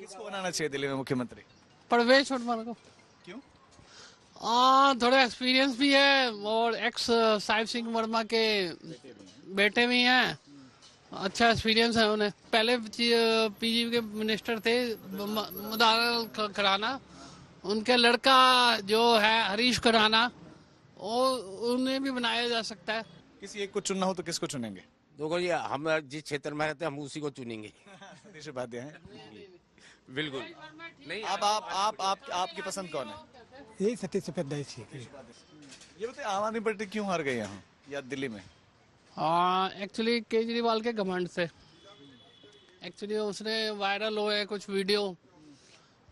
किसको बनाना चाहिए दिल्ली में मुख्यमंत्री? परवेश वर्मा को। क्यों? थोड़ा एक्सपीरियंस भी है और एक्स साहिब सिंह वर्मा के बेटे भी हैं, अच्छा एक्सपीरियंस है उन्हें। पहले पीजी के मिनिस्टर थे मदार खुराना, उनके लड़का जो है हरीश खुराना, उन्हें भी बनाया जा सकता है। किसी एक को चुनना हो तो किसको चुनेंगे? देखो ये हम जिस क्षेत्र में रहते हैं हम उसी को चुनेंगे। सतीश उपाध्याय हैं। बिल्कुल नहीं। अब आप आपकी पसंद कौन है? यही सतीश उपाध्याय जी। ये बताइए आम आदमी पार्टी क्यों हार गई यहाँ या दिल्ली में? एक्चुअली केजरीवाल के घमंड से। एक्चुअली उसने वायरल हुए कुछ वीडियो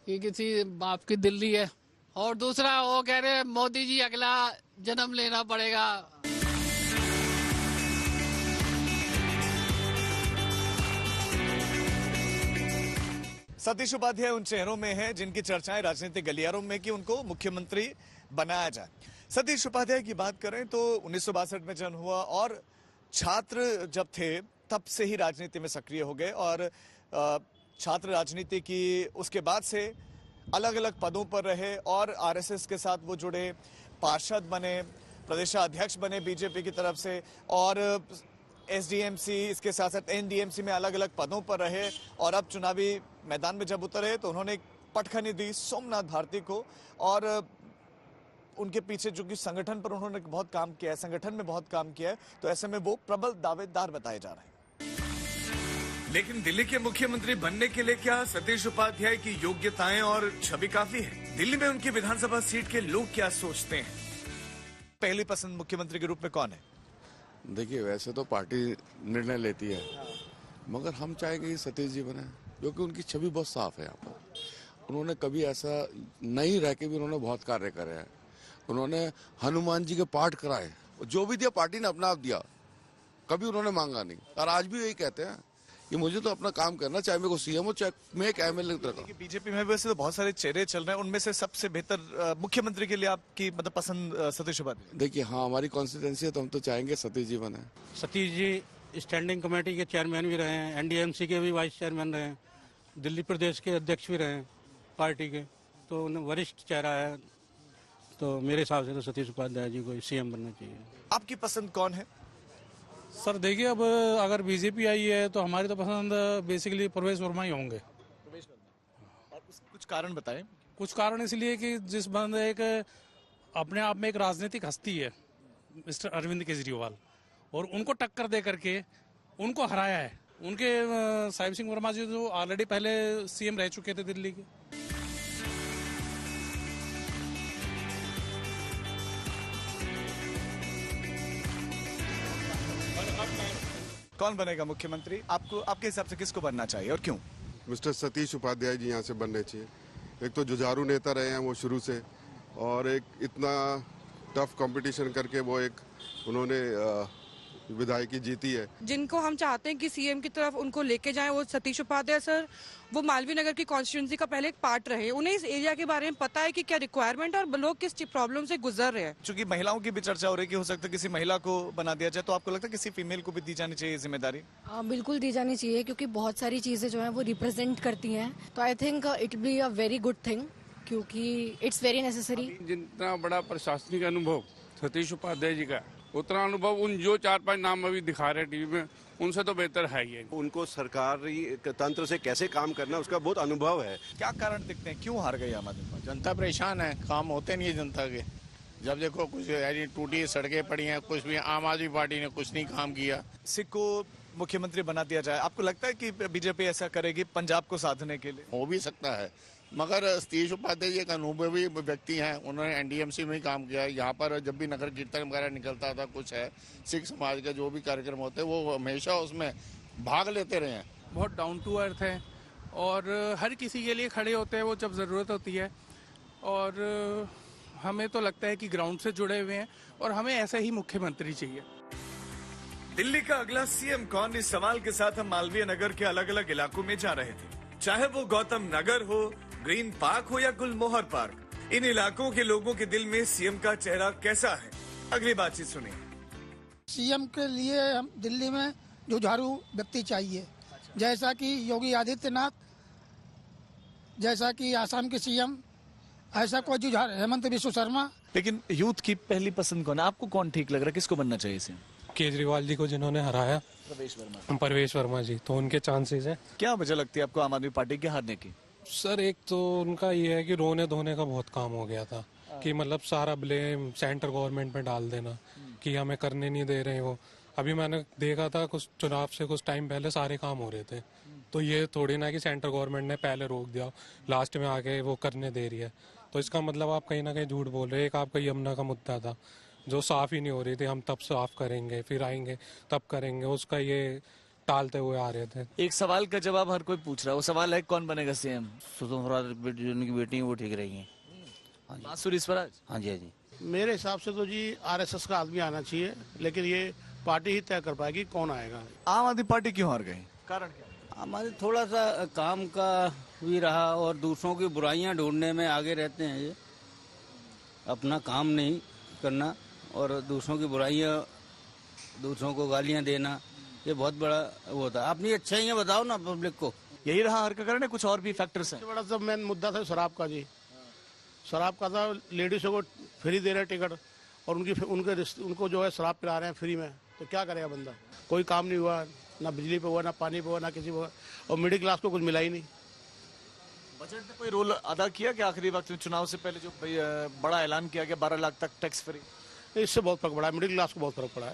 कि किसी बाप की दिल्ली है, और दूसरा वो कह रहे मोदी जी अगला जन्म लेना पड़ेगा। सतीश उपाध्याय उन चेहरों में हैं जिनकी चर्चाएं राजनीतिक गलियारों में कि उनको मुख्यमंत्री बनाया जाए। सतीश उपाध्याय की बात करें तो 1962 में जन्म हुआ और छात्र जब थे तब से ही राजनीति में सक्रिय हो गए और छात्र राजनीति की उसके बाद से अलग अलग पदों पर रहे और आरएसएस के साथ वो जुड़े, पार्षद बने, प्रदेशाध्यक्ष बने बीजेपी की तरफ से और एसडीएमसी इसके साथ साथ एनडीएमसी में अलग अलग पदों पर रहे और अब चुनावी मैदान में जब उतरे तो उन्होंने पटखनी दी सोमनाथ भारती को और उनके पीछे जो कि संगठन पर उन्होंने बहुत काम किया है, संगठन में बहुत काम किया है, तो ऐसे में वो प्रबल दावेदार बताए जा रहे हैं। लेकिन दिल्ली के मुख्यमंत्री बनने के लिए क्या सतीश उपाध्याय की योग्यताएं और छवि काफी है? दिल्ली में उनकी विधानसभा सीट के लोग क्या सोचते हैं? पहली पसंद मुख्यमंत्री के रूप में कौन है? देखिए वैसे तो पार्टी निर्णय लेती है, मगर हम चाहेंगे कि सतीश जी बने क्योंकि उनकी छवि बहुत साफ है। यहाँ पर उन्होंने कभी ऐसा नहीं रह के भी उन्होंने बहुत कार्य करे हैं। उन्होंने हनुमान जी के पाठ कराए, जो भी दिया पार्टी ने अपना आप दिया, कभी उन्होंने मांगा नहीं। और आज भी यही कहते हैं कि मुझे तो अपना काम करना, चाहे मेरे को सीएम हो चाहे मैं एक एमएलए रखा। बीजेपी में वैसे तो बहुत सारे चेहरे चल रहे हैं, उनमें से सबसे बेहतर मुख्यमंत्री के लिए आपकी मतलब पसंद सतीश उपाध्याय? देखिए हाँ, हमारी कॉन्स्टिट्यूंसी है तो हम तो चाहेंगे सतीश जी बने। सतीश जी स्टैंडिंग कमेटी के चेयरमैन भी रहे हैं, एनडीएमसी के भी वाइस चेयरमैन रहे हैं, दिल्ली प्रदेश के अध्यक्ष भी रहे हैं पार्टी के, तो वरिष्ठ चेहरा है, तो मेरे हिसाब से तो सतीश उपाध्याय जी को सीएम बनना चाहिए। आपकी पसंद कौन है? सर देखिए, अब अगर बीजेपी आई है तो हमारी तो पसंद बेसिकली परवेश वर्मा ही होंगे। और कुछ कारण बताएं। कुछ कारण इसलिए कि जिस बंदे एक अपने आप में एक राजनीतिक हस्ती है मिस्टर अरविंद केजरीवाल, और उनको टक्कर दे करके उनको हराया है। उनके साहिब सिंह वर्मा जी जो ऑलरेडी पहले सीएम रह चुके थे दिल्ली के। कौन बनेगा मुख्यमंत्री? आपको आपके हिसाब से किसको बनना चाहिए और क्यों? मिस्टर सतीश उपाध्याय जी यहाँ से बनने चाहिए। एक तो जुझारू नेता रहे हैं वो शुरू से, और एक इतना टफ कंपटीशन करके वो एक उन्होंने विधायकी जीती है। जिनको हम चाहते हैं कि सीएम की तरफ उनको लेके जाएं, वो सतीश उपाध्याय सर, वो मालवीय नगर की कॉन्स्टिट्यूंसी का पहले एक पार्ट रहे, उन्हें इस एरिया के बारे में पता है कि क्या रिक्वायरमेंट और लोग किस प्रॉब्लम से गुजर रहे हैं। चूंकि महिलाओं की भी चर्चा हो रही है कि हो सकता है किसी महिला को बना दिया जाए, तो आपको लगता है किसी फीमेल को भी दी जानी चाहिए जिम्मेदारी? बिल्कुल दी जानी चाहिए, क्योंकि बहुत सारी चीजें जो है वो रिप्रेजेंट करती हैं, तो I think it be a very good thing, क्योंकि इट्स वेरी नेसेसरी। जितना बड़ा प्रशासनिक अनुभव सतीश उपाध्याय जी का, उतना अनुभव उन जो 4-5 नाम अभी दिखा रहे टीवी में, उनसे तो बेहतर है ही। उनको सरकारी तंत्र से कैसे काम करना उसका बहुत अनुभव है। क्या कारण दिखते हैं, क्यों हार गई आम आदमी पार्टी? जनता परेशान है, काम होते नहीं है जनता के। जब देखो कुछ टूटी सड़कें पड़ी हैं, कुछ भी आम आदमी पार्टी ने कुछ नहीं काम किया। सिख को मुख्यमंत्री बना दिया जाए, आपको लगता है कि बीजेपी ऐसा करेगी पंजाब को साधने के लिए? हो भी सकता है, मगर सतीश उपाध्याय जी एक अनुभवी व्यक्ति हैं, उन्होंने एनडीएमसी में ही काम किया है। यहाँ पर जब भी नगर कीर्तन वगैरह निकलता था, कुछ है सिख समाज के जो भी कार्यक्रम होते हैं, वो हमेशा उसमें भाग लेते रहे हैं। बहुत डाउन टू अर्थ है और हर किसी के लिए खड़े होते हैं वो जब ज़रूरत होती है, और हमें तो लगता है कि ग्राउंड से जुड़े हुए हैं और हमें ऐसा ही मुख्यमंत्री चाहिए। दिल्ली का अगला सीएम कौन, इस सवाल के साथ हम मालवीय नगर के अलग अलग इलाकों में जा रहे थे। चाहे वो गौतम नगर हो, ग्रीन पार्क हो या गुलमोहर पार्क, इन इलाकों के लोगों के दिल में सीएम का चेहरा कैसा है, अगली बातचीत सुनिए। सीएम के लिए हम दिल्ली में जुझारू व्यक्ति चाहिए, जैसा कि योगी आदित्यनाथ जैसा कि आसाम के सीएम, ऐसा कोई जुझार हेमंत बिश्व शर्मा। लेकिन यूथ की पहली पसंद कौन है? आपको कौन ठीक लग रहा है? किसको बनना चाहिए सीएम? केजरीवाल जी को जिन्होंने हराया, परवेश वर्मा जी, तो उनके चांसेस हैं। क्या वजह लगती है आपको आम आदमी पार्टी के हारने की? सर एक तो उनका ये है कि रोने धोने का बहुत काम हो गया था, कि मतलब सारा ब्लेम सेंटर गवर्नमेंट पे डाल देना कि हमें करने नहीं दे रहे वो। अभी मैंने देखा था कुछ चुनाव से कुछ टाइम पहले सारे काम हो रहे थे, तो ये थोड़ी ना कि सेंटर गवर्नमेंट ने पहले रोक दिया, लास्ट में आके वो करने दे रही है। तो इसका मतलब आप कहीं ना कहीं झूठ बोल रहे हैं। एक आपका यमुना का मुद्दा था जो साफ ही नहीं हो रही थी, हम तब साफ करेंगे, फिर आएंगे तब करेंगे, उसका ये टालते हुए आ रहे थे। एक सवाल का जवाब हर कोई पूछ रहा है, वो सवाल है कौन बनेगा सीएम? सुषमा जो उनकी बेटी है वो ठीक रहेंगी। बांसुरी स्वराज? हाँ जी, हाँ जी। मेरे हिसाब से तो जी आरएसएस का आदमी आना चाहिए, लेकिन ये पार्टी ही तय कर पाएगी कौन आएगा। आम आदमी पार्टी क्यों हार गई? कारण क्या? हमारे थोड़ा सा काम का भी रहा और दूसरों की बुराइयां ढूंढने में आगे रहते हैं। ये अपना काम नहीं करना और दूसरों की बुराइयां, दूसरों को गालियां देना, ये बहुत बड़ा वो था। अपनी अच्छाइयां बताओ ना पब्लिक को। यही रहा हार का कारण है? कुछ और भी फैक्टर्स हैं? सबसे बड़ा सब मेन मुद्दा था शराब का जी। शराब का था, लेडीज़ों को फ्री दे रहे टिकट और उनको जो है शराब पिला रहे हैं फ्री में, तो क्या करेगा बंदा? कोई काम नहीं हुआ, ना बिजली पे हुआ, ना पानी पे हुआ, ना किसी पे हुआ, और मिडिल क्लास को कुछ मिला ही नहीं। बजट ने कोई रोल अदा किया कि आखिरी वक्त में चुनाव से पहले जो बड़ा ऐलान किया गया 12 लाख तक टैक्स फ्री? इससे बहुत फर्क पड़ा है, मिडिल क्लास को बहुत फर्क पड़ा है।